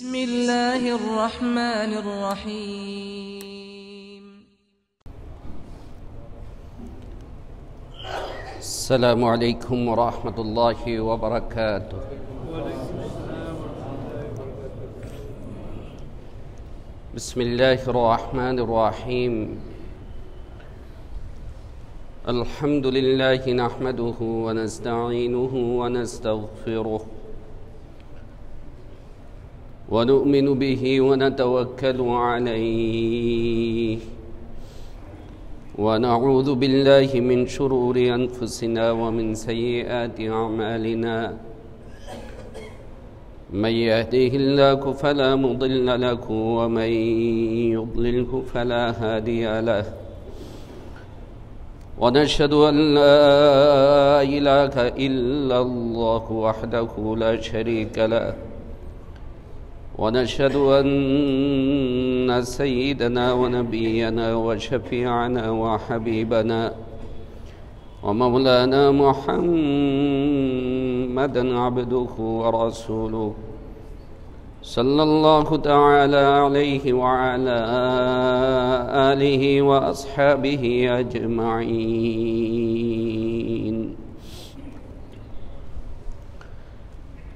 بسم الله الرحمن الرحيم السلام عليكم ورحمة الله وبركاته بسم الله الرحمن الرحيم الحمد لله نحمده ونستعينه ونستغفره ونؤمن به ونتوكل عليه ونعوذ بالله من شرور أنفسنا ومن سيئات أعمالنا من يهده الله فلا مضل له ومن يضلله فلا هادي له ونشهد أن لا إله إلا الله وحده لا شريك له ونشهد أن سيدنا ونبينا وشفيعنا وحبيبنا ومولانا محمدا عبده ورسوله صلى الله تعالى عليه وعلى آله وأصحابه أجمعين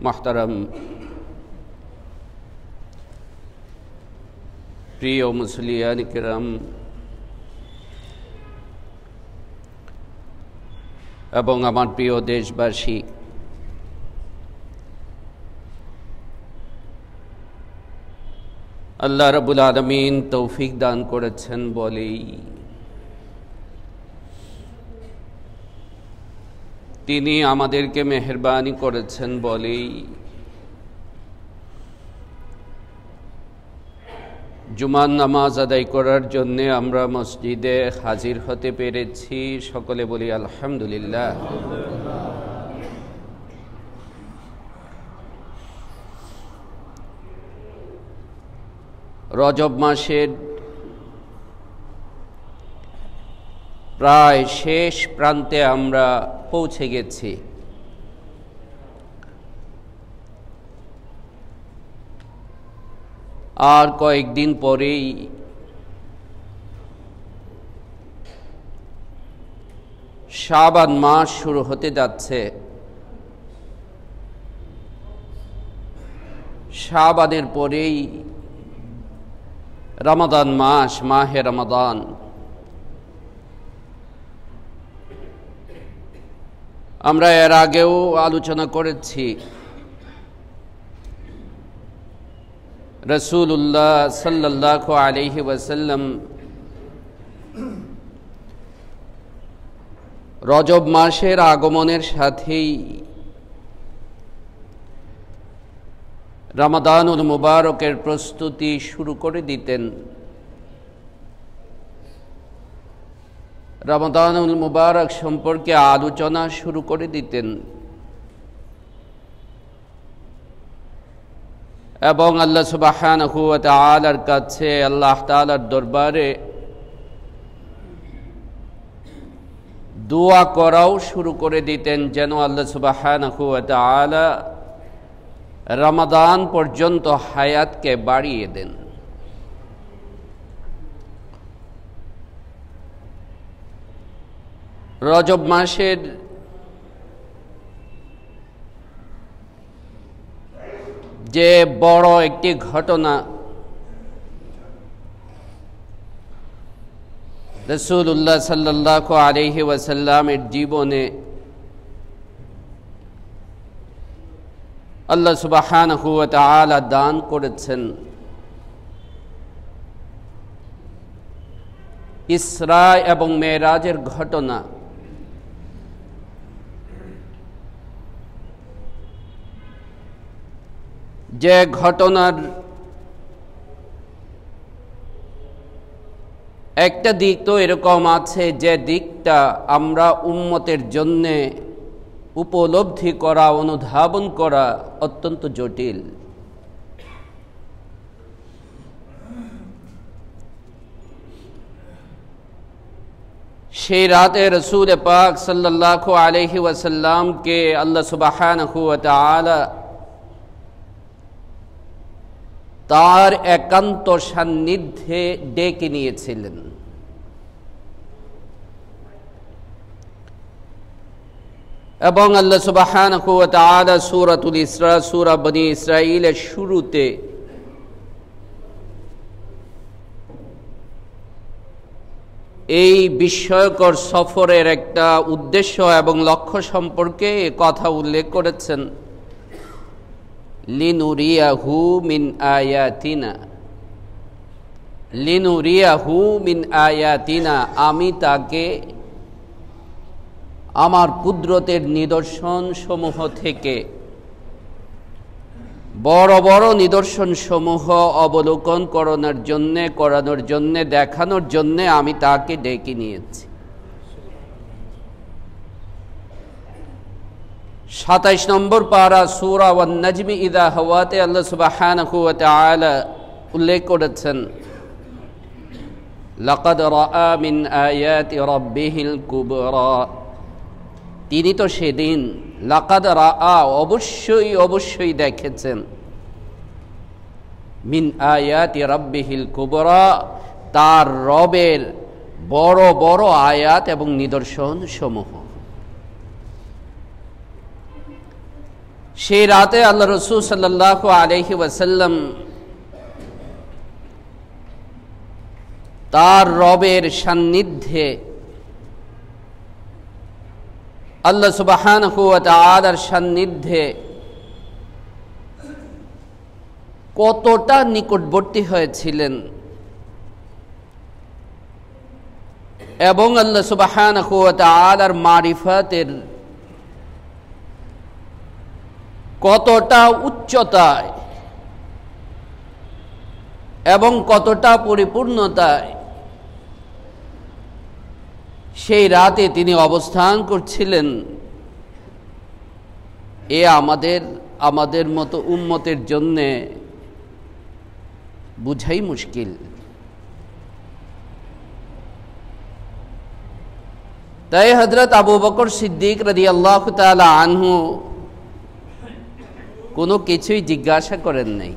محترم প্রিয় মুসলিয়ান কিরাম এবং আমার প্রিয় দেশবাসী, আল্লাহ রাব্বুল আলামিন তৌফিক দান করেছেন বলেই তিনি আমাদেরকে মেহেরবানি করেছেন বলেই জুমার নামাজ আদায় করার জন্য আমরা মসজিদে হাজির হতে পেরেছি। সকলে বলি আলহামদুলিল্লাহ। রজব মাসের প্রায় শেষ প্রান্তে আমরা পৌঁছে গেছি। আর কয়েকদিন পরেই শাবান মাস শুরু হতে যাচ্ছে। শাবানের পরেই রমাদান মাস, মাহে রমাদান। আমরা এর আগেও আলোচনা করেছি রাসূলুল্লাহ সাল্লাল্লাহু আলাইহি ওয়াসাল্লাম রজব মাসের আগমনের সাথেই রমাদানুল মুবারকের প্রস্তুতি শুরু করে দিতেন। রমাদানুল মুবারক সম্পর্কে আলোচনা শুরু করে দিতেন এবং আল্লাহ সুবহানাহু ওয়া তাআলার কাছে, আল্লাহ তাআলার দরবারে দোয়া করাও শুরু করে দিতেন যেন আল্লাহ সুবহানাহু ওয়া তাআলা রমাদান পর্যন্ত হায়াতকে বাড়িয়ে দেন। রজব মাসের যে বড় একটি ঘটনা রাসূলুল্লাহ সাল্লাল্লাহু আলাইহি ওয়াসাল্লামের জীবনে আল্লাহ সুবহানাহু ওয়া তাআলা দান করেছেন। ইসরা এবং মেরাজের ঘটনা। যে ঘটনার একটা দিক তো এরকম আছে যে দিকটা আমরা উম্মতের জন্যে উপলব্ধি করা, অনুধাবন করা অত্যন্ত জটিল। সেই রাতে রসূল পাক সাল্লাল্লাহু আলাইহি ওয়াসাল্লামকে আল্লাহ সুবহানাহু ওয়া তাআলা তার একান্ত সান্নিধ্যে ডেকে নিয়েছিলেন। এবং আল্লাহ সুবহানাহু ওয়া তাআলা সূরাতুল ইসরা, সূরা বনী ইসরাঈলের শুরুতে এই বিস্ময়কর সফরের একটা উদ্দেশ্য এবং লক্ষ্য সম্পর্কে কথা উল্লেখ করেছেন। লিনুরিয়াহু মিন আয়াতিনা, লিনুরিয়াহু মিন আয়াতিনা, আমি তাকে আমার কুদরতের নিদর্শন সমূহ থেকে বড় বড় নিদর্শন সমূহ অবলোকন করানোর জন্যে দেখানোর জন্যে আমি তাকে ডেকে নিয়েছি। ২৭ নম্বর পারা সূরা ওয়ান নাজমি ইযা হাওয়াতে আল্লাহ সুবহানাহু ওয়া তাআলা উল্লেখ করেছেন, লাকাদ রাআ মিন আয়াতি রাব্বিহিল কুবরা, তিনি তো সেদিন লাকাদ রাআ অবশ্যই দেখেছেন, মিন আয়াতি রাব্বিহিল কুবরা, তার রবের বড় বড় আয়াত এবং নিদর্শন সমূহ। সেই রাতে আল্লাহ রাসূল সাল্লাল্লাহু আলাইহি ওয়াসাল্লাম তার রবের সান্নিধ্যে, আল্লাহ সুবহানাহু ওয়া তাআলার সান্নিধ্যে কতটা নিকটবর্তী হয়েছিলেন এবং আল্লাহ সুবহানাহু ওয়া তাআলার মারিফাতের কতটা উচ্চতায় এবং কতটা পরিপূর্ণতায় সেই রাতে তিনি অবস্থান করছিলেন, এ আমাদের মতো উম্মতের জন্যে বুঝাই মুশকিল। তাই হযরত আবু বকর সিদ্দিক রাদিয়াল্লাহু তাআলা আনহু কোনো কিছুই জিজ্ঞাসা করেন নাই,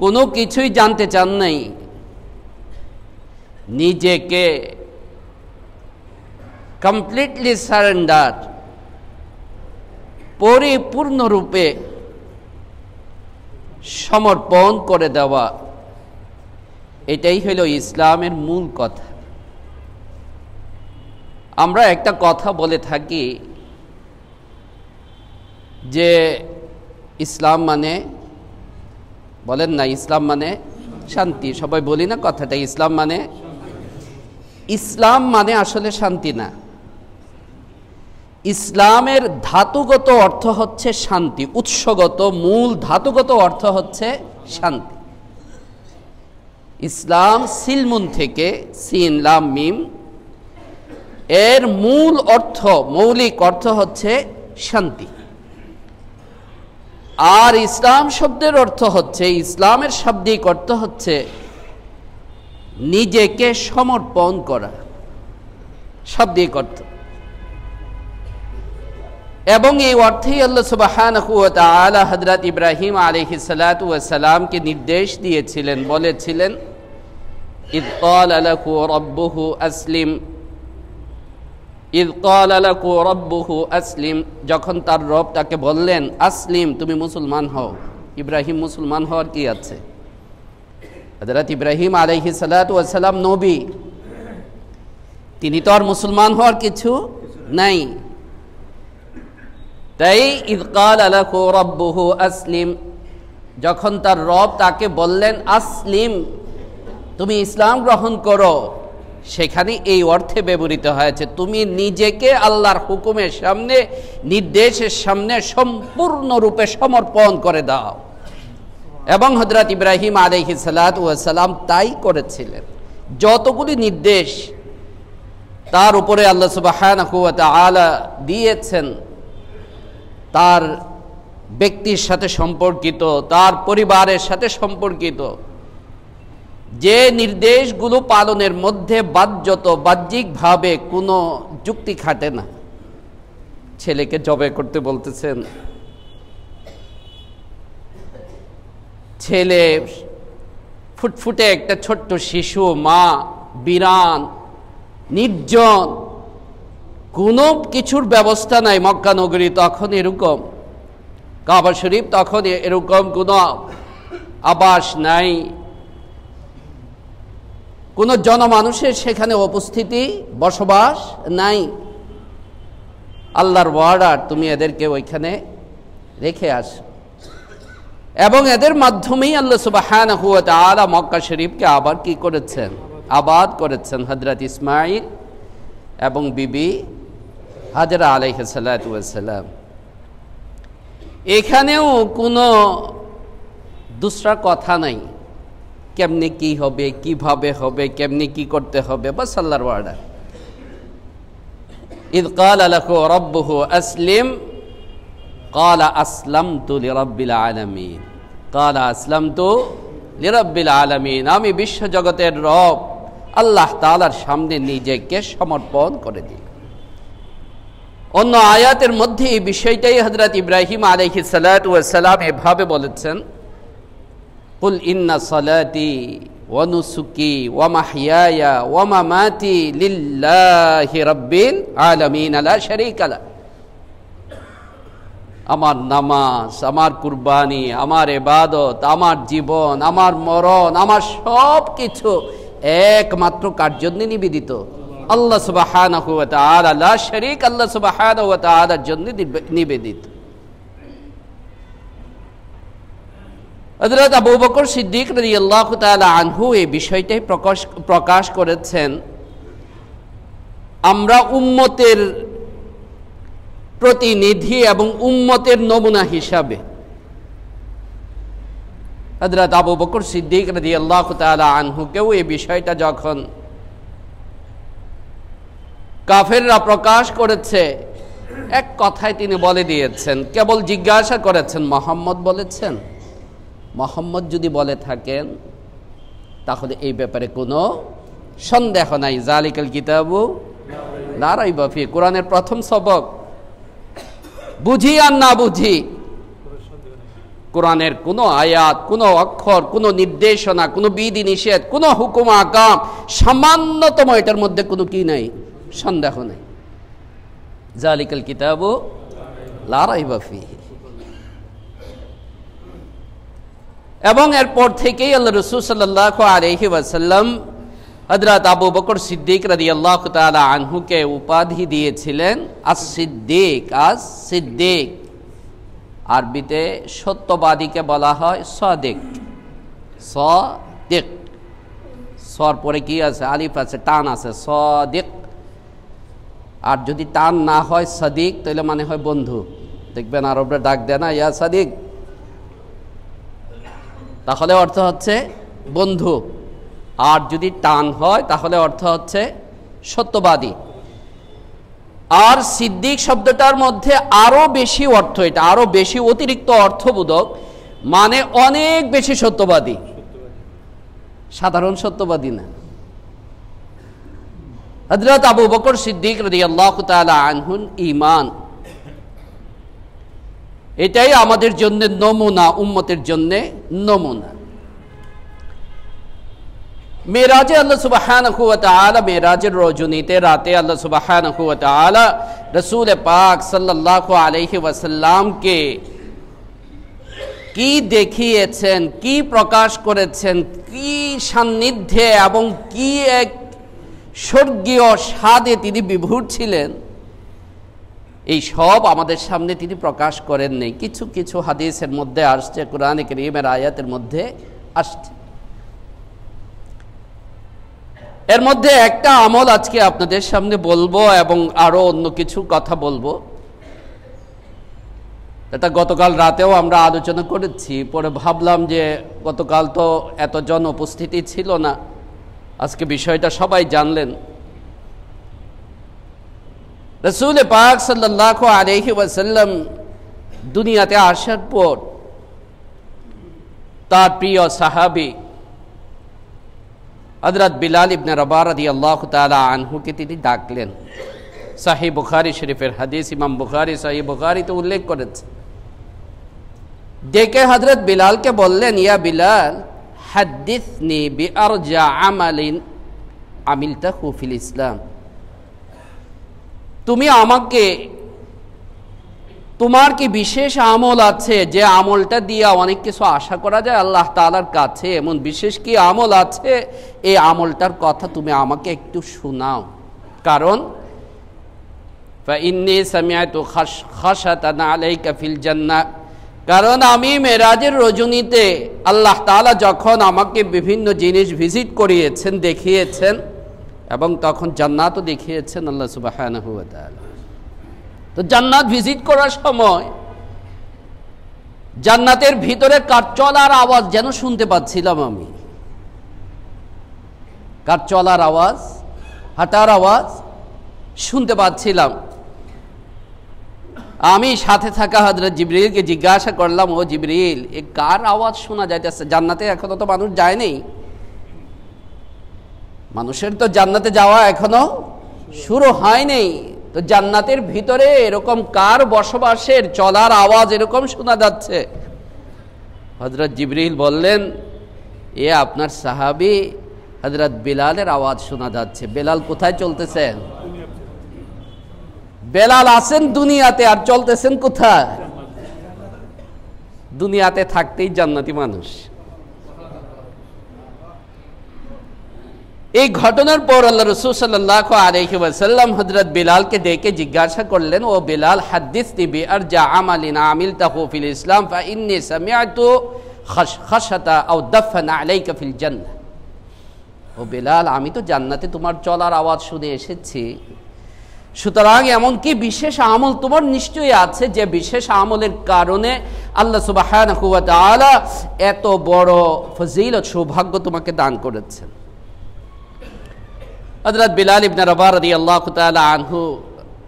কোনো কিছুই জানতে চান নাই, নিজেকে কমপ্লিটলি সারেন্ডার, পরিপূর্ণরূপে সমর্পণ করে দেওয়া, এটাই হলো ইসলামের মূল কথা। আমরা একটা কথা বলে থাকি যে ইসলাম মানে, বলেন না, ইসলাম মানে শান্তি, সবাই বলি না কথাটা, ইসলাম মানে আসলে শান্তি না। ইসলামের ধাতুগত অর্থ হচ্ছে শান্তি, উৎসগত মূল ধাতুগত অর্থ হচ্ছে শান্তি। ইসলাম সিলমুন থেকে, সিন লাম মিম, এর মূল অর্থ, মৌলিক অর্থ হচ্ছে শান্তি। আর ইসলাম শব্দের অর্থ হচ্ছে, ইসলামের শাব্দিক অর্থ হচ্ছে নিজেকে সমর্পণ করা, শাব্দিক অর্থ। এবং এই অর্থেই আল্লাহ সুবহানাহু ওয়া তাআলা হযরত ইব্রাহিম আলাইহিস সালাতু ওয়াস সালামকে নির্দেশ দিয়েছিলেন, বলেছিলেন, ইয ক্বালা লাকু রাব্বুহু আসলিম, ইয ক্বালা লাকু রাব্বুহু আসলিম, যখন তার রব তাকে বললেন আসলিম, তুমি মুসলমান হও। ইব্রাহিম মুসলমান হওয়ার কি আছে? হযরত ইব্রাহিম আলাইহিস সালাতু ওয়াস সালাম নবী, তিনি তো আর মুসলমান হওয়ার কিছু নাই। তাই ইয ক্বালা লাকু রাব্বুহু আসলিম, যখন তার রব তাকে বললেন আসলিম, তুমি ইসলাম গ্রহণ করো, সেখানে এই অর্থে ব্যবহৃত হয়েছে তুমি নিজেকে আল্লাহর হুকুমের সামনে, নির্দেশের সামনে সম্পূর্ণরূপে সমর্পণ করে দাও। এবং হযরত ইব্রাহিম আলাইহিস সালাতু ওয়াস সালাম তাই করেছিলেন। যতগুলি নির্দেশ তার উপরে আল্লাহ সুবহানাহু ওয়া তাআলা দিয়েছেন, তার ব্যক্তির সাথে সম্পর্কিত, তার পরিবারের সাথে সম্পর্কিত, যে নির্দেশগুলো পালনের মধ্যে বাহ্যিকভাবে কোনো যুক্তি খাটে না। ছেলেকে জবে করতে বলতেছেন, ছেলে, ফুটফুটে একটা ছোট্ট শিশু, মা বিরান, নির্জন, কোনো কিছুর ব্যবস্থা নাই। মক্কা নগরী তখন এরকম, কাবা শরীফ তখন এরকম কোনো আবাস নাই, কোনো জনমানুষের সেখানে উপস্থিতি বসবাস নাই। আল্লাহর ওয়ার্ডার, তুমি এদেরকে ওইখানে রেখে আসো। এবং এদের মাধ্যমেই আল্লাহ সুবহানাহু ওয়া তাআলা মক্কা শরীফকে আবার কি করেছেন? আবাদ করেছেন। হযরত ইসমাঈল এবং বিবি হাজরা আলাইহিস সালাতু ওয়াস সালাম। এখানেও কোনো দুসরা কথা নাই, কেমনে কি হবে, কিভাবে হবে, কেমনে কি করতে হবে, বাস আল্লাহর ওয়ার্ডার। ইয ক্বালা লাহু রাব্বুহু আসলিম ক্বালা আসলামতু লিরাব্বিল আলামিন, ক্বালা আসলামতু লিরাব্বিল আলামিন, আমি বিশ্ব জগতের রব আল্লাহ তাআলার সামনে নিজেকে সমর্পণ করে দিই। অন্য আয়াতের মধ্যে এই বিষয়টাই হযরত ইব্রাহিম আলাইহিস সালাতু ওয়াস সালাম এভাবে বলেছেন, কুল ইন্না সালাতি ওয়া নুসুকি ওয়া মাহইয়ায়া ওয়া মামাতি লিল্লাহি রাব্বিল আলামিন লা শারীকা লা। আমার নামাজ, আমার কুরবানি, আমার ইবাদত, আমার জীবন, আমার মরণ, আমার সব কিছু একমাত্র কার জন্য নিবেদিত? আল্লাহ সুবহানাহু ওয়া তাআলা, লা শারীক, আল্লাহ সুবহানাহু ওয়া তাআলার জন্য নিবেদিত। হযরত আবু বকর সিদ্দিক রাদিয়াল্লাহু তাআলা আনহু এই বিষয়টাই প্রকাশ করেছেন। আমরা উম্মতের প্রতিনিধি এবং উম্মতের নমুনা হিসাবে হযরত আবু বকর সিদ্দিক রাদিয়াল্লাহু তাআলা আনহুকেও এই বিষয়টা যখন কাফেররা প্রকাশ করেছে, এক কথায় তিনি বলে দিয়েছেন, কেবল জিজ্ঞাসা করেছেন মুহাম্মদ বলেছেন? মুহাম্মদ যদি বলে থাকেন তাহলে এই ব্যাপারে কোনো সন্দেহ নাই। যালিকাল কিতাবু লা রাইবা ফি, কোরআনের প্রথম সবক। বুঝি আর না বুঝি, কোরআনের কোনো আয়াত, কোনো অক্ষর, কোনো নির্দেশনা, কোনো বিধি নিষেধ, কোনো হুকুম আকাম, সামান্যতম এটার মধ্যে কোনো কি নাই, সন্দেহ নেই। যালিকাল কিতাবু লা রাইবা ফিহি। এবং এরপর থেকেই আল্লাহ রাসূল সাল্লাল্লাহু আলাইহি ওয়াসাল্লাম হযরত আবু বকর সিদ্দিক রাদিয়াল্লাহু তাআলা আনহুকে উপাধি দিয়েছিলেন আস-সিদ্দিক। আস-সিদ্দিক আরবিতে সত্যবাদীকে বলা হয় সাদিক। সাদিক, সর পরে কি আছে? আলিফ আছে, টান আছে, সাদিক। আর যদি টান না হয় সাদিক, তাহলে মানে হয় বন্ধু। দেখবেন আরবরা ডাক দেয় না, ইয়া সাদিক, তাহলে অর্থ হচ্ছে বন্ধু। আর যদি টান হয় তাহলে অর্থ হচ্ছে সত্যবাদী। আর সিদ্দিক শব্দটার মধ্যে আরো বেশি অর্থ, এটা আরো বেশি অতিরিক্ত অর্থবোধক, মানে অনেক বেশি সত্যবাদী, সাধারণ সত্যবাদী না। হযরত আবু বকর সিদ্দিক রাদিয়াল্লাহু তাআলা আনহুর ঈমান, এটাই আমাদের জন্য নমুনা, উম্মতের জন্য নমুনা। মেরাজে আল্লাহ সুবহানাহু ওয়া তাআলা, মেরাজের রজনীতে, রাতে আল্লাহ সুবহানাহু ওয়া তাআলা রাসূল পাক সাল্লাল্লাহু আলাইহি ওয়াসাল্লামকে কি দেখিয়েছেন, কি প্রকাশ করেছেন, কি সান্নিধ্যে এবং কি এক স্বর্গীয় স্বাদে তিনি বিভোর ছিলেন, এই সব আমাদের সামনে তিনি প্রকাশ করেন নাই। কিছু কিছু হাদিসের মধ্যে আসছে, কোরআনে কারীমের আয়াতের মধ্যে আসছে। এর মধ্যে একটা আমল আজকে আপনাদের সামনে বলবো এবং আরো অন্য কিছু কথা বলবো। এটা গতকাল রাতেও আমরা আলোচনা করেছি, পরে ভাবলাম যে গতকাল তো এতজন উপস্থিতি ছিল না, আজকে বিষয়টা সবাই জানলেন। রাসূল পাক সাল্লাল্লাহু আলাইহি ওয়াসাল্লাম দুনিয়াতে আসার পর তার প্রিয় সাহাবী হযরত বিলাল ইবনে রাবাহ রাদিয়াল্লাহু তাআলা আনহুকে তিনি ডাকলেন। সহিহ বুখারী শরীফের হাদিস, ইমাম বুখারী সহিহ বুখারীতে উল্লেখ করেছে। ডেকে হযরত বিলালকে বললেন, ইয়া বিলাল হাদ্দিসনি বিআরজা আমালিন আমিলতাহু ফিল ইসলাম, তুমি আমাকে, তোমার কি বিশেষ আমল আছে যে আমলটা দিয়ে অনেক কিছু আশা করা যায় আল্লাহ তাআলার কাছে, এমন বিশেষ কি আমল আছে, এই আমলটার কথা তুমি আমাকে একটু শোনাও। কারণ ফাইন্নী সামিআতু খাশাতান আলাইকা ফিল জান্নাহ, কারণ আমি মেরাজের রজনীতে আল্লাহ তাআলা যখন আমাকে বিভিন্ন জিনিস ভিজিট করিয়েছেন, দেখিয়েছেন, এবং তখন জান্নাতও দেখিয়েছেন আল্লাহ সুবহানাহু ওয়া তাআলা। তো জান্নাত ভিজিট করার সময় জান্নাতের ভিতরে কার চলার আওয়াজ যেন শুনতে পাচ্ছিলাম আমি, কার চলার আওয়াজ, হাঁটার আওয়াজ শুনতে পাচ্ছিলাম। আমি সাথে থাকা হযরত জিবরিলকে জিজ্ঞাসা করলাম, ও জিবরিল, এ কার আওয়াজ শোনা যাইতেছে? জান্নাতে এখনো তো মানুষ যায়নি, মানুষের তো জান্নাতে যাওয়া এখনো শুরু হয়নি, তো জান্নাতের ভিতরে এরকম কার বসবাসের চলার আওয়াজ এরকম শোনা যাচ্ছে? হযরত জিবরিল বললেন, এ আপনার সাহাবী হযরত বিলালের আওয়াজ শোনা যাচ্ছে। বেলাল কোথায় চলতেছেন? বেলাল আছেন দুনিয়াতে, আর চলতেছেন কোথায়? দুনিয়াতে থাকতেই জান্নাতি মানুষ। এই ঘটনার পর আল্লাহ রাসূল সাল্লাল্লাহু আলাইহি ওয়াসাল্লাম হযরত বিলালকে ডেকে জিজ্ঞাসা করলেন, ও বিলাল, হাদ্দিসনি বিআরজা আমালিন আমিলতাহু ফিল ইসলাম ফাইন্নী সামিআতু খাশাতা আও দাফান আলাইকা ফিল জান্নাহ। ও বিলাল, আমি তো জান্নাতে তোমার চলার আওয়াজ শুনে এসেছি, সুতরাং এমন কি বিশেষ আমল তোমার নিশ্চয়ই আছে যে বিশেষ আমলের কারণে আল্লাহ সুবহানাহু ওয়া তাআলা এত বড় ফজিলত, সৌভাগ্য তোমাকে দান করেছেন। হযরত বিলাল ইবনে রাবাহ রাদিয়াল্লাহু তাআলা আনহু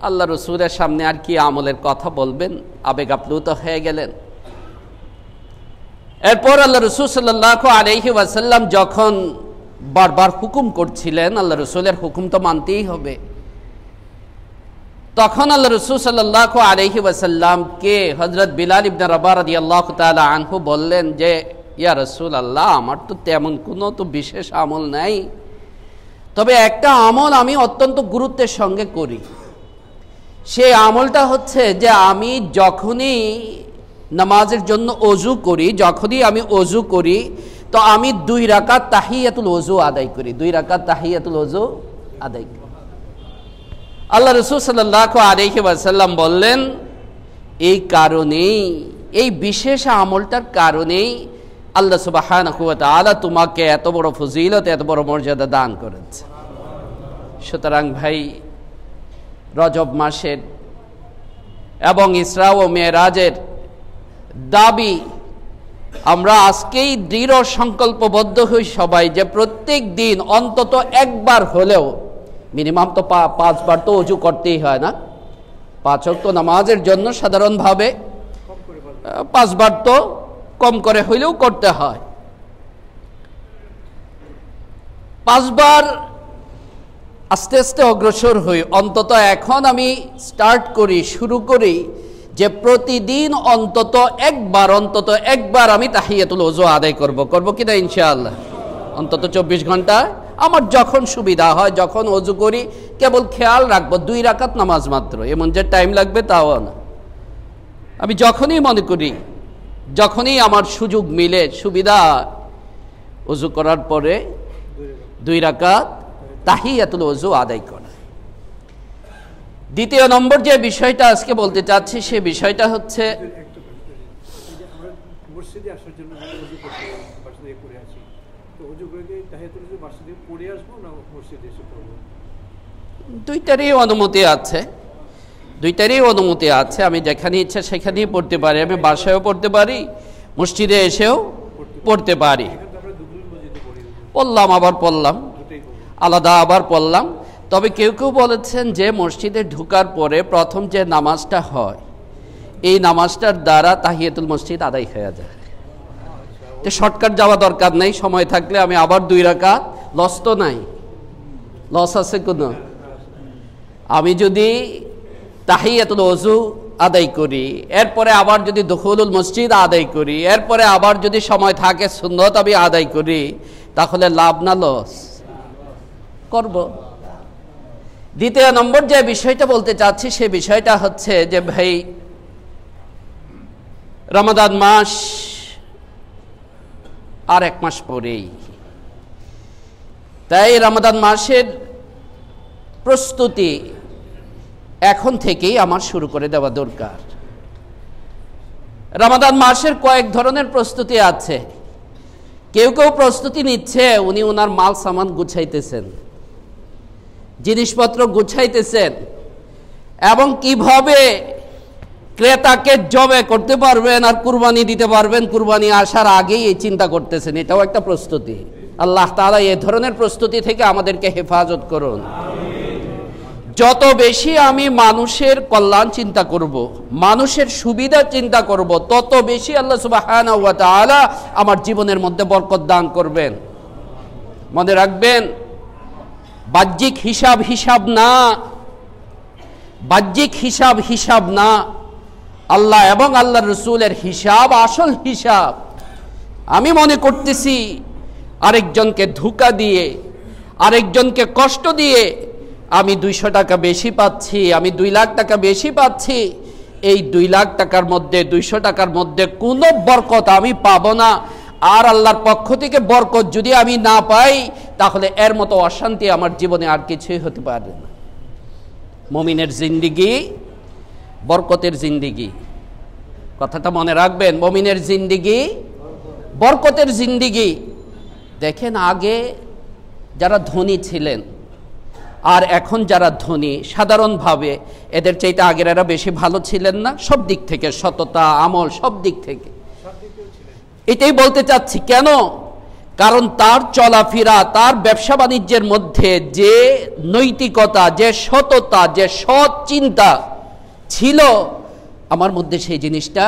আল্লাহ রাসূলের সামনে আর কি আমলের কথা বলবেন, আবেগ আপ্লুত হয়ে গেলেন। এরপর আল্লাহ রাসূল সাল্লাল্লাহু আলাইহি ওয়াসাল্লাম যখন বারবার হুকুম করছিলেন, আল্লাহ রাসূলের হুকুম তো মানতেই হবে, তখন আল্লাহ রাসূল সাল্লাল্লাহু আলাইহি ওয়াসাল্লামকে হযরত বিলাল ইবনে রাবাহ রাদিয়াল্লাহু তাআলা আনহু বললেন যে, ইয়া রাসূলুল্লাহ, আমার তো তেমন কোনো তো বিশেষ আমল নাই, তবে একটা আমল আমি অত্যন্ত গুরুত্বের সঙ্গে করি। সেই আমলটা হচ্ছে যে আমি যখনই নামাজের জন্য ওযু করি, যখনই আমি ওযু করি, তো আমি 2 রাকাত তাহিয়াতুল ওযু আদায় করি, 2 রাকাত তাহিয়াতুল ওযু আদায় করি। আল্লাহ রাসূল সাল্লাল্লাহু আলাইহি ওয়াসাল্লাম বললেন, এই কারণেই, এই বিশেষ আমলটার কারণেই আল্লাহ সুবহানাহু ওয়া তাআলা তোমাকে এত বড় ফজিলত, এত বড় মর্যাদা দান করেছে। সুতরাং ভাই, রজব মাসের এবং ইসরা ও মেরাজের দাবি আমরা আজকেই দৃঢ় সংকল্পবদ্ধ হই সবাই, যে প্রত্যেক দিন অন্তত একবার হলেও, মিনিমাম তো 5 বার তো ওযু করতেই হয় না, 5 ওয়াক্ত নামাজের জন্য সাধারণভাবে 5 বার তো কম করে হইলেও করতে হয়। 5 বার আস্তে আস্তে অগ্রসর হই। অন্তত এখন আমি স্টার্ট করি, শুরু করি যে প্রতিদিন অন্তত একবার আমি তাহিয়াতুল ওযু আদায় করব কিনা ইনশাআল্লাহ। অন্তত 24 ঘন্টা আমার যখন সুবিধা হয়, যখন ওযু করি, কেবল খেয়াল রাখবো 2 রাকাত নামাজ মাত্র, এমন যে টাইম লাগবে তাও না। আমি যখনই মনে করি, যখনই আমার সুযোগ মিলে, সুবিধা, ওযু করার পরে 2 রাকাত তাহিয়াতুল ওযু আদায় করা। দ্বিতীয় নম্বর যে বিষয়টা আজকে বলতে চাচ্ছি, সে বিষয়টা হচ্ছে মসজিদে আসার জন্য ওযু করতে বাসে করে আছি, তো ওযু করে কি তাহিয়াতুল ওযু বাসে পড়ে আসবো না মসজিদে এসে পড়ব? দুইটারই অনুমতি আছে। আমি যেখানে ইচ্ছা সেখানেই পড়তে পারি, আমি বাসায়ও পড়তে পারি, মসজিদে এসেও পড়তে পারি। পড়লাম, আবার পড়লাম, আলাদা আবার পড়লাম। তবে কেউ কেউ বলেছেন যে মসজিদে ঢোকার পরে প্রথম যে নামাজটা হয়, এই নামাজটার দ্বারা তাহিয়াতুল মসজিদ আদায় হয়ে যায়। তো শর্টকাট যাওয়া দরকার নেই, সময় থাকলে আমি আবার 2 রাকাত, লস তো নাই, লস আছে কোনো? আমি যদি তাহিয়াতুল ওযু আদায় করি, এরপরে আবার যদি দুখুলুল মসজিদ আদায় করি, এরপরে আবার যদি সময় থাকে সুন্নত আমি আদায় করি, তাহলে লাভ না লস? করব। দ্বিতীয় নম্বর যে বিষয়টা বলতে চাচ্ছি সে বিষয়টা হচ্ছে যে ভাই, রমাদান মাস আর 1 মাস পরেই, তাই রমাদান মাসের প্রস্তুতি এখন থেকেই আমার শুরু করে দেওয়া দরকার। রমাদান মাসের কয়েক ধরনের প্রস্তুতি আছে। কেউ কেউ প্রস্তুতি নিচ্ছে, উনি ওনার মাল সামান গুছাইতেছেন, জিনিসপত্র গুছাইতেছেন, এবং কিভাবে ক্রেতাকে জবে করতে পারবেন আর কুরবানি দিতে পারবেন কুরবানি আসার আগেই এই চিন্তা করতেছেন। এটাও একটা প্রস্তুতি। আল্লাহ তাআলা এই ধরনের প্রস্তুতি থেকে আমাদেরকে হেফাজত করুন। যত বেশি আমি মানুষের কল্যাণ চিন্তা করব, মানুষের সুবিধা চিন্তা করব, তত বেশি আল্লাহ সুবহানাহু ওয়া তাআলা আমার জীবনের মধ্যে বরকত দান করবেন। মনে রাখবেন, বাহ্যিক হিসাব না, বাহ্যিক হিসাব না, আল্লাহ এবং আল্লাহর রাসূলের হিসাব আসল হিসাব। আমি মনে করতেছি আরেকজনকে ধোঁকা দিয়ে, আরেকজনকে কষ্ট দিয়ে আমি 200 টাকা বেশি পাচ্ছি, আমি 2 লাখ টাকা বেশি পাচ্ছি, এই 2 লাখ টাকার মধ্যে 200 টাকার মধ্যে কোনো বরকত আমি পাবো না। আর আল্লাহর পক্ষ থেকে বরকত যদি আমি না পাই, তাহলে এর মতো অশান্তি আমার জীবনে আর কিছুই হতে পারে না। মুমিনের জিন্দেগি বরকতের জিন্দেগি, কথাটা মনে রাখবেন। মুমিনের জিন্দেগি বরকতের জিন্দেগি। দেখেন, আগে যারা ধনী ছিলেন আর এখন যারা ধনী, সাধারণভাবে এদের চাইতে আগের এরা বেশি ভালো ছিলেন না? সব দিক থেকে, সততা, আমল, সব দিক থেকে। এটাই বলতে চাচ্ছি। কেন? কারণ তার চলাফেরা, তার ব্যবসা বাণিজ্যের মধ্যে যে নৈতিকতা, যে সততা, যে সৎ চিন্তা ছিল, আমার মধ্যে সেই জিনিসটা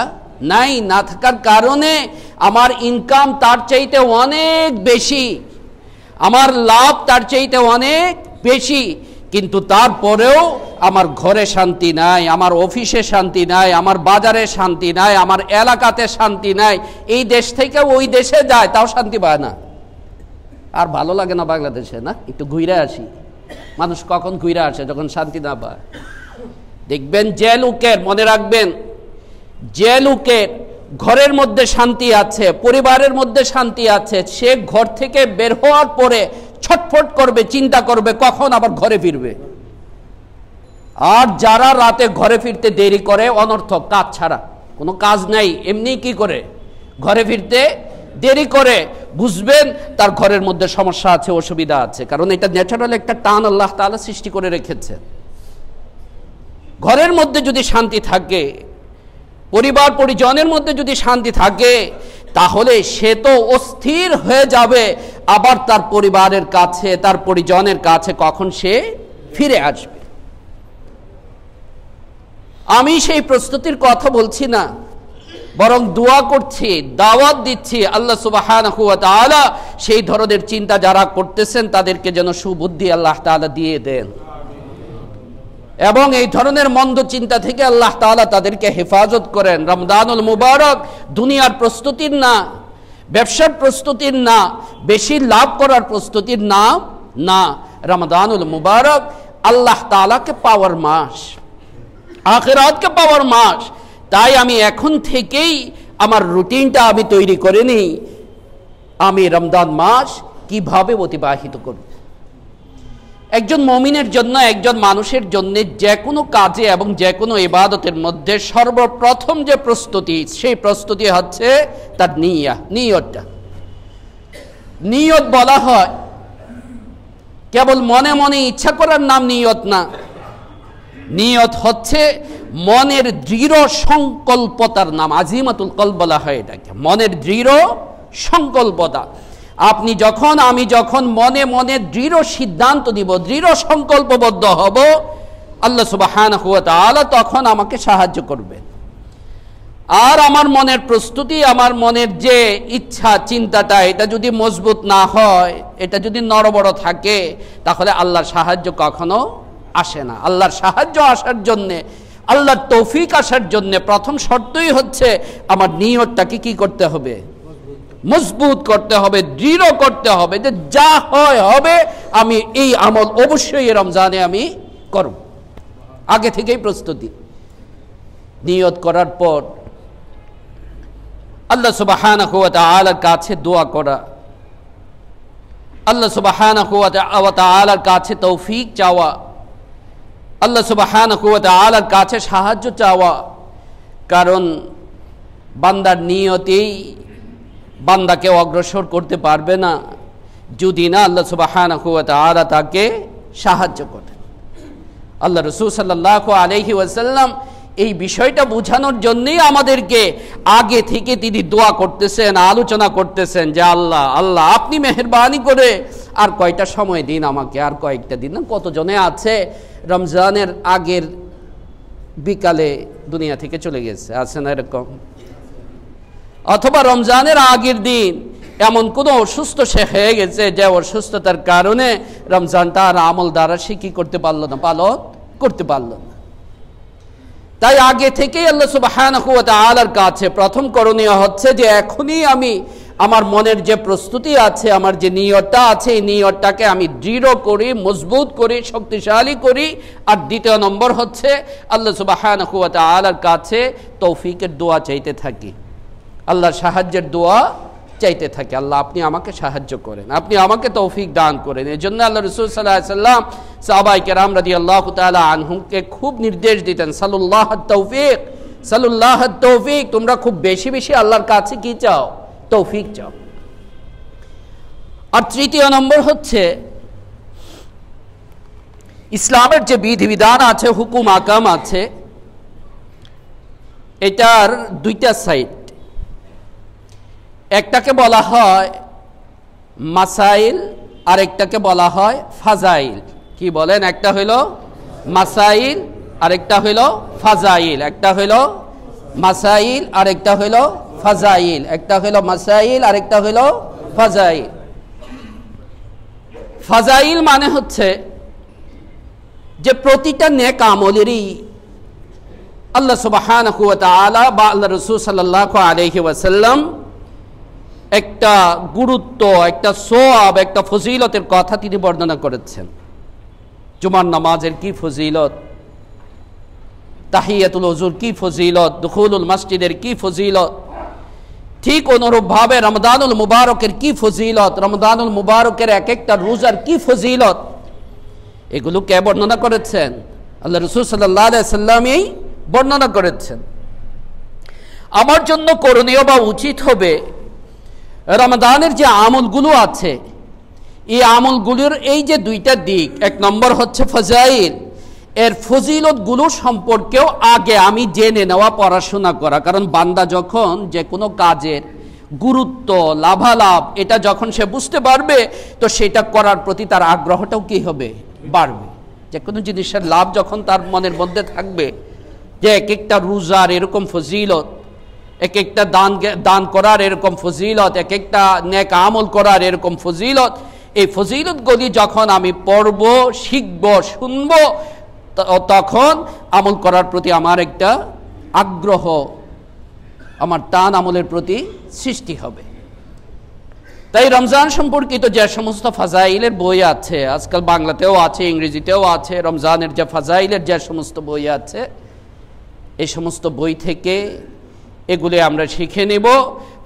নাই। না থাকার কারণে আমার ইনকাম তার চাইতে অনেক বেশি, আমার লাভ তার চাইতে অনেক বেশি, কিন্তু তারপরেও আমার ঘরে শান্তি নাই, আমার অফিসে শান্তি নাই, আমার বাজারে শান্তি নাই, আমার এলাকাতে শান্তি নাই। এই দেশ থেকে ওই দেশে যায়, তাও শান্তি পায় না। আর ভালো লাগে না বাংলাদেশে, না? একটু ঘুরে আসি। মানুষ কখন ঘুরে আসে? যখন শান্তি না পায়। দেখবেন, যে লোকের, মনে রাখবেন, যে লোকের ঘরের মধ্যে শান্তি আছে, পরিবারের মধ্যে শান্তি আছে, সে ঘর থেকে বের হওয়ার পরে ছটফট করবে, চিন্তা করবে কখন আবার ঘরে ফিরবে। আর যারা রাতে ঘরে ফিরতে দেরি করে, অনর্থক কাজ ছাড়া, কোনো কাজ নাই, এমনি কি করে ঘরে ফিরতে দেরি করে, বুঝবেন তার ঘরের মধ্যে সমস্যা আছে, অসুবিধা আছে। কারণ এটা ন্যাচারাল একটা টান আল্লাহ তাআলা সৃষ্টি করে রেখেছে। ঘরের মধ্যে যদি শান্তি থাকে, পরিবার পরিজনের মধ্যে যদি শান্তি থাকে, তাহলে সে তো অস্থির হয়ে যাবে আবার তার পরিবারের কাছে, তার পরিজনের কাছে কখন সে ফিরে আসবে। আমি সেই প্রস্তুতির কথা বলছি না, বরং দোয়া করছি, দাওয়াত দিচ্ছি আল্লাহ সুবহানাহু ওয়া তাআলা সেই ধরনের চিন্তা যারা করতেছেন তাদেরকে যেন সুবুদ্ধি আল্লাহ তাআলা দিয়ে দেন, এবং এই ধরনের মন্দ চিন্তা থেকে আল্লাহ তাআলা তাদেরকে হেফাজত করেন। রমজানুল মুবারক দুনিয়ার প্রস্তুতির না, ব্যবসার প্রস্তুতির না, বেশি লাভ করার প্রস্তুতির নাম না। রমজানুল মুবারক আল্লাহ তাআলাকে পাওয়ার মাস, আখিরাতকে পাওয়ার মাস। তাই আমি এখন থেকেই আমার রুটিনটা আমি তৈরি করে নিই, আমি রমজান মাস কিভাবে অতিবাহিত করব। একজন মুমিনের জন্য, একজন মানুষের জন্য যে কোনো কাজে এবং যে কোনো ইবাদতের মধ্যে সর্বপ্রথম যে প্রস্তুতি, সেই প্রস্তুতি হচ্ছে তার নিয়তটা। নিয়ত বলা হয় কেবল মনে মনে ইচ্ছা করার নাম নিয়ত না। নিয়ত হচ্ছে মনের দৃঢ় সংকল্পতার নাম। আজিমাতুল কলব বলা হয় এটাকে, মনের দৃঢ় সংকল্পতা। আপনি যখন, আমি যখন মনে মনে দৃঢ় সিদ্ধান্ত নিব, দৃঢ় সংকল্পবদ্ধ হব, আল্লাহ সুবহানাহু ওয়া তাআলা তখন আমাকে সাহায্য করবেন। আর আমার মনের প্রস্তুতি, আমার মনের যে ইচ্ছা চিন্তাটা, এটা যদি মজবুত না হয়, এটা যদি নড়বড় থাকে, তাহলে আল্লাহর সাহায্য কখনো আসে না। আল্লাহর সাহায্য আসার জন্যে আল্লাহর তৌফিক আসার জন্য প্রথম শর্তই হচ্ছে আমার নিয়তটাকে কি করতে হবে, মজবুত করতে হবে, দৃঢ় করতে হবে যে যা হয় হবে, আমি এই আমল অবশ্যই রমজানে আমি করব। আগে থেকেই প্রস্তুতি। নিয়ত করার পর আল্লাহ সুবহানাহু ওয়া তাআলার কাছে দোয়া করা, আল্লাহ সুবহানাহু ওয়া তাআলার কাছে তৌফিক চাওয়া, আল্লাহ সুবহানাহু ওয়া তাআলার কাছে সাহায্য চাওয়া। কারণ বান্দার নিয়তেই বান্দাকে অগ্রসর করতে পারবে না যদি না আল্লাহ সুবহানাহু ওয়া তাআলা তাকে সাহায্য করেন। আল্লাহ রাসূল সাল্লাল্লাহু আলাইহি ওয়াসাল্লাম এই বিষয়টা বোঝানোর জন্যই আমাদেরকে আগে থেকে তিনি দোয়া করতেছেন, আলোচনা করতেছেন যে আল্লাহ আল্লাহ আপনি মেহেরবানি করে আর কয়টা সময় দিন আমাকে, আর কয়েকটা দিন। কতজনে আছে রমজানের আগের বিকালে দুনিয়া থেকে চলে গেছে, আছে না এরকম? অথবা রমজানের আগের দিন এমন কোনো অসুস্থ সে হয়ে গেছে যে অসুস্থতার কারণে রমজানটা আর আমল দ্বারা সে কি করতে পারলো না, পালন করতে পারলো না। তাই আগে থেকেই আল্লাহ সুবহানাহু ওয়া তাআলার কাছে প্রথম করণীয় হচ্ছে যে এখনই আমি আমার মনের যে প্রস্তুতি আছে, আমার যে নিয়তটা আছে, এই নিয়তটাকে আমি দৃঢ় করি, মজবুত করি, শক্তিশালী করি। আর দ্বিতীয় নম্বর হচ্ছে আল্লাহ সুবহানাহু ওয়া তাআলার কাছে তৌফিকের দোয়া চাইতে থাকি, আল্লাহর সাহায্যের দোয়া চাইতে থাকি। আল্লাহ আপনি আমাকে সাহায্য করেন, আপনি আমাকে তৌফিক দান করেন। এই জন্য আল্লাহ রাসূল সাল্লাল্লাহু আলাইহি ওয়াসাল্লাম সাহাবায়ে কেরাম রাদিয়াল্লাহু তাআলা আনহুমকে খুব নির্দেশ দিতেন, সাল্লাল্লাহু তৌফিক, সাল্লাল্লাহু তৌফিক। তোমরা খুব বেশি বেশি আল্লাহর কাছে কি চাও, তৌফিক চাও। আর তৃতীয় নম্বর হচ্ছে ইসলামের যে বিধিবিধান আছে, হুকুম আকাম আছে, এটার দুইটা সাইড। একটাকে বলা হয় মাসাইল, আর একটাকে বলা হয় ফাজাইল। কি বলেন? একটা হইল মাসাইল আর একটা হইল ফাজাইল। একটা হইল মাসাইল আর একটা হইল ফাজাইল। একটা হইল মাসাইল আর একটা হইল ফাজাইল। ফাজাইল মানে হচ্ছে যে প্রতিটা নেক আমলেরই আল্লাহ সুবহানাহু ওয়া তাআলা বা আল্লাহ রাসূল সাল্লাল্লাহু আলাইহি ওয়াসাল্লাম একটা গুরুত্ব, একটা সওয়াব, একটা ফজিলতের কথা তিনি বর্ণনা করেছেন। জুমার নামাজের কি ফজিলত, তাহিয়াতুল ওযুর কি ফজিলত, দুখুলুল মসজিদের কি ফজিলত, ঠিক অনুরূপভাবে রমজানুল মুবারকের কি ফজিলত, রমজানুল মুবারকের এক একটা রোজার কি ফজিলত, এগুলো কে বর্ণনা করেছেন? আল্লাহ রাসূল সাল্লাল্লাহু আলাইহি ওয়াসাল্লামই বর্ণনা করেছেন। আমার জন্য করণীয় বা উচিত হবে রমজানের যে আমলগুলো আছে, এই আমলগুলোর এই যে দুইটা দিক, এক নম্বর হচ্ছে ফজাইল, এর ফজিলতগুলো সম্পর্কেও আগে আমি জেনে নেওয়া, পড়াশোনা করা। কারণ বান্দা যখন যে কোনো কাজের গুরুত্ব, লাভালাভ এটা যখন সে বুঝতে পারবে, তো সেটা করার প্রতি তার আগ্রহটাও কি হবে, বাড়বে। যে কোনো জিনিসের লাভ যখন তার মনের মধ্যে থাকবে, যে এক একটা রোজার এরকম ফজিলত, এক একটা দান করার এরকম ফজিলত, এক একটা নেক আমল করার এরকম ফজিলত, এই ফজিলতগুলি যখন আমি পড়ব, শিখব, শুনব, তখন আমল করার প্রতি আমার একটা আগ্রহ, আমার টান আমলের প্রতি সৃষ্টি হবে। তাই রমজান সম্পর্কিত যে সমস্ত ফাজাইলের বই আছে, আজকাল বাংলাতেও আছে, ইংরেজিতেও আছে, রমজানের যে ফাজাইলের যে সমস্ত বই আছে, এই সমস্ত বই থেকে এগুলি আমরা শিখে নেব।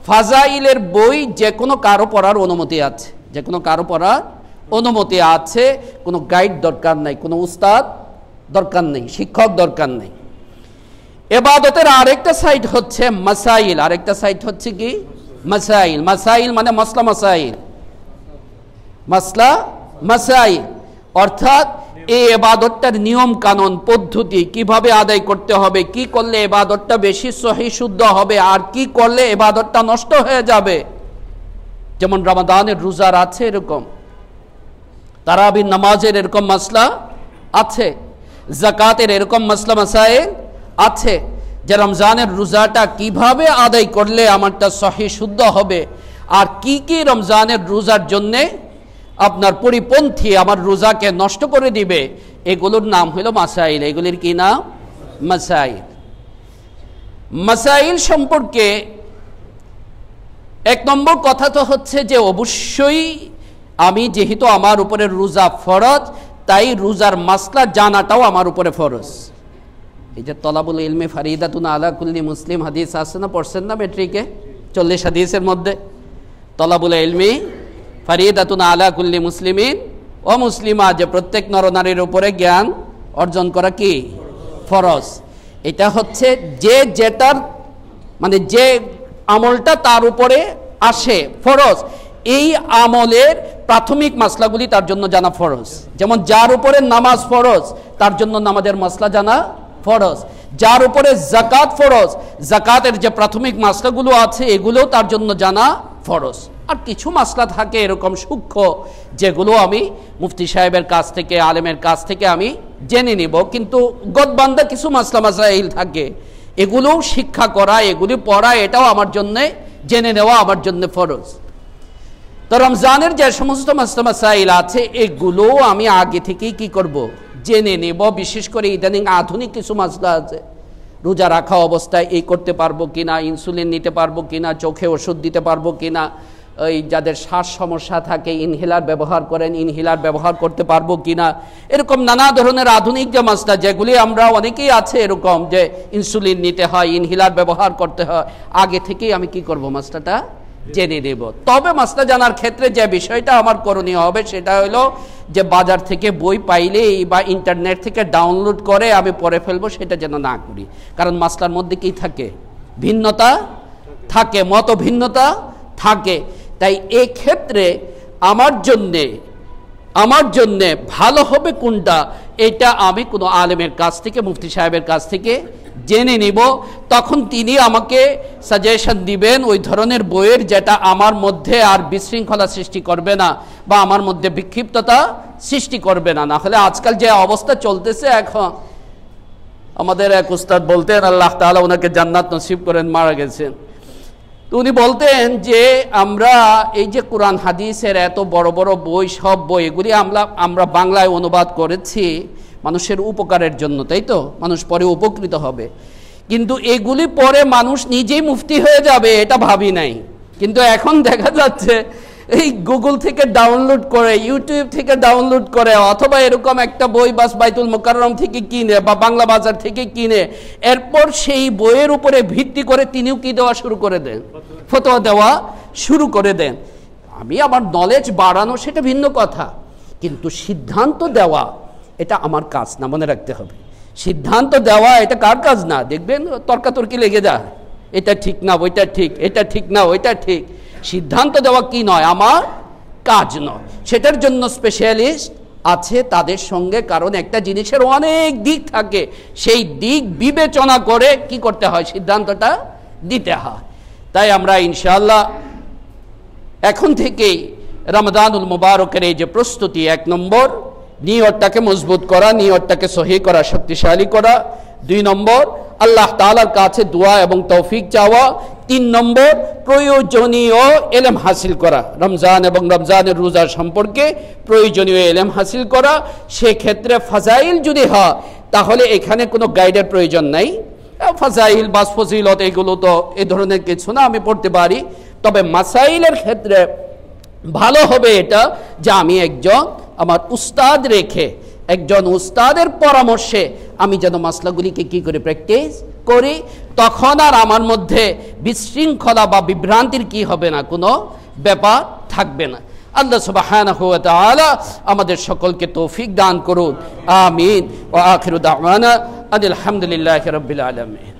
ফাজাইলের বই যে কোনো কারো পড়ার অনুমতি আছে, যে কোনো কারো পড়ার অনুমতি আছে। কোনো গাইড দরকার নাই, কোনো উস্তাদ দরকার নেই, শিক্ষক দরকার নেই। ইবাদতের আরেকটা সাইড হচ্ছে মাসাইল, আরেকটা সাইড হচ্ছে কি মাসাইল। মাসাইল মানে মাসলা মাসাইল, মাসলা মাসাইল অর্থাৎ এই ইবাদতটার নিয়ম কানুন পদ্ধতি, কিভাবে আদায় করতে হবে, কি করলে ইবাদতটা বেশি সহি শুদ্ধ হবে, আর কি করলে ইবাদতটা নষ্ট হয়ে যাবে। যেমন রমাদানের রোজার আছে এরকম, তারাবির নামাজের এরকম মাসলা আছে, যাকাতের এরকম মাসলা মাসাইল আছে, যে রমজানের রোজাটা কিভাবে আদায় করলে আমারটা সহি শুদ্ধ হবে, আর কি কি রমজানের রোজার জন্যে আপনার পরিপন্থী আমার রোজাকে নষ্ট করে দিবে, এগুলোর নাম হলো মাসাইল। এগুলির কি নাম? মাসাইল। মাসাইল সম্পর্কে এক নম্বর কথা তো হচ্ছে যে অবশ্যই আমি যেহেতু আমার উপরে রোজা ফরজ, তাই রোজার মাসলা জানাটাও আমার উপরে ফরজ। এই যে তলাবুল ইলমি ফারিদাতুন আলা কুল্লি মুসলিম হাদিস আছে না, পড়ছেন না মেট্রিকে 40 হাদিসের মধ্যে? তলাবুল ইলমি ফারিদাতুন আলা কুল্লি মুসলিমিন ও মুসলিমা, যে প্রত্যেক নরনারীর উপরে জ্ঞান অর্জন করা কি ফরজ। এটা হচ্ছে যে যেটার মানে যে আমলটা তার উপরে আসে ফরজ, এই আমলের প্রাথমিক মাসলাগুলি তার জন্য জানা ফরজ। যেমন যার উপরে নামাজ ফরজ, তার জন্য নামাজের মাসলা জানা ফরজ। যার উপরে যাকাত ফরজ, যাকাতের যে প্রাথমিক মাসলাগুলো আছে এগুলোও তার জন্য জানা ফরজ। আর কিছু মাসলা থাকে এরকম সূক্ষ্ম, যেগুলো আমি মুফতি সাহেবের কাছ থেকে, আলেমের কাছ থেকে আমি জেনে নিব, কিন্তু গদবান্ধা কিছু মাসলা মাসাইল থাকে, এগুলোও শিক্ষা করা, এগুলি পড়া, এটাও আমার জন্যে জেনে নেওয়া আমার জন্য ফরজ। তো রমজানের যে সমস্ত মাসলা মাসাইল আছে এগুলো আমি আগে থেকেই কি করব, জেনে নেব। বিশেষ করে ইদানিং আধুনিক কিছু মাসলা আছে, রোজা রাখা অবস্থায় এই করতে পারবো কিনা, ইনসুলিন নিতে পারবো কিনা, চোখে ওষুধ দিতে পারবো কিনা, ওই যাদের শ্বাস সমস্যা থাকে ইনহেলার ব্যবহার করেন, ইনহেলার ব্যবহার করতে পারবো কিনা, এরকম নানা ধরনের আধুনিক যে মাসলা, যেগুলি আমরা অনেকেই আছে এরকম যে ইনসুলিন নিতে হয়, ইনহেলার ব্যবহার করতে হয়, আগে থেকেই আমি কি করব, মাসলাটা জেনে নেব। তবে মাসলা জানার ক্ষেত্রে যে বিষয়টা আমার করণীয় হবে সেটা হলো যে বাজার থেকে বই পাইলেই বা ইন্টারনেট থেকে ডাউনলোড করে আমি পড়ে ফেলবো, সেটা যেন না করি। কারণ মাসলার মধ্যে কি থাকে, ভিন্নতা থাকে, মত ভিন্নতা থাকে। তাই এই ক্ষেত্রে আমার জন্যে ভালো হবে কোনটা, এটা আমি কোনো আলেমের কাছ থেকে, মুফতি সাহেবের কাছ থেকে জেনে নিব। তখন তিনি আমাকে সাজেশন দিবেন ওই ধরনের বইয়ের, যেটা আমার মধ্যে আর বিশৃঙ্খলা সৃষ্টি করবে না বা আমার মধ্যে বিক্ষিপ্ততা সৃষ্টি করবে না। না হলে আজকাল যে অবস্থা চলতেছে, এখন আমাদের এক উস্তাদ বলতেন, আল্লাহ তাআলা ওনাকে জান্নাত নসিব করেন, মারা গেছেন, তো উনি বলতেন যে আমরা এই যে কোরআন হাদিসের এত বড় বড় বই, সব বই এগুলি আমরা বাংলায় অনুবাদ করেছি মানুষের উপকারের জন্য, তাই তো, মানুষ পরে উপকৃত হবে, কিন্তু এগুলি পরে মানুষ নিজেই মুফতি হয়ে যাবে এটা ভাবি নাই। কিন্তু এখন দেখা যাচ্ছে এই গুগল থেকে ডাউনলোড করে, ইউটিউব থেকে ডাউনলোড করে, অথবা এরকম একটা বই বাস বাইতুল মুকাররম থেকে কিনে বা বাংলা বাজার থেকে কিনে, এরপর সেই বইয়ের উপরে ভিত্তি করে তিনিও কি দেওয়া শুরু করে দেন, ফতোয়া দেওয়া শুরু করে দেন। আমি আমার নলেজ বাড়ানো সেটা ভিন্ন কথা, কিন্তু সিদ্ধান্ত দেওয়া এটা আমার কাজ না, মনে রাখতে হবে। সিদ্ধান্ত দেওয়া এটা কার কাজ না, দেখবেন তর্কাতর্কি লেগে যায়, এটা ঠিক না ওইটা ঠিক, এটা ঠিক না ওইটা ঠিক। সিদ্ধান্ত দেওয়া কি নয়, আমার কাজ নয়, সেটার জন্য স্পেশালিস্ট আছে তাদের সঙ্গে, কারণ একটা জিনিসের অনেক দিক থাকে, সেই দিক বিবেচনা করে কি করতে হয়, সিদ্ধান্তটা দিতে হয়। তাই আমরা ইনশাআল্লাহ এখন থেকেই রমজানুল মুবারকের এই যে প্রস্তুতি, 1 নম্বর নিয়তটাকে মজবুত করা, নিয়তটাকে সহি করা, শক্তিশালী করা। 2 নম্বর আল্লাহ তাআলার কাছে দোয়া এবং তৌফিক চাওয়া। 3 নম্বর প্রয়োজনীয় ইলম হাসিল করা, রমজান এবং রমজানের রোজা সম্পর্কে প্রয়োজনীয় ইলম হাসিল করা। সেক্ষেত্রে ফাজাইল যদি হয় তাহলে এখানে কোনো গাইডের প্রয়োজন নাই, ফাজাইল বা ফজিলত এগুলো তো এ ধরনের কিছু না, আমি পড়তে পারি। তবে মাসাইলের ক্ষেত্রে ভালো হবে এটা যে আমি একজন আমার উস্তাদ রেখে, একজন উস্তাদের পরামর্শে আমি যেন মাসলাগুলিকে কি করে প্র্যাকটিস করি, তখন আর আমার মধ্যে বিশৃঙ্খলা বা বিভ্রান্তির কি হবে না, কোনো ব্যাপার থাকবে না। আল্লাহ সুবহানাহু ওয়া তাআলা আমাদের সকলকে তৌফিক দান করুন, আমিন। ওয়া আখিরু দাওয়ানা আলহামদুলিল্লাহি রাব্বিল আলামিন।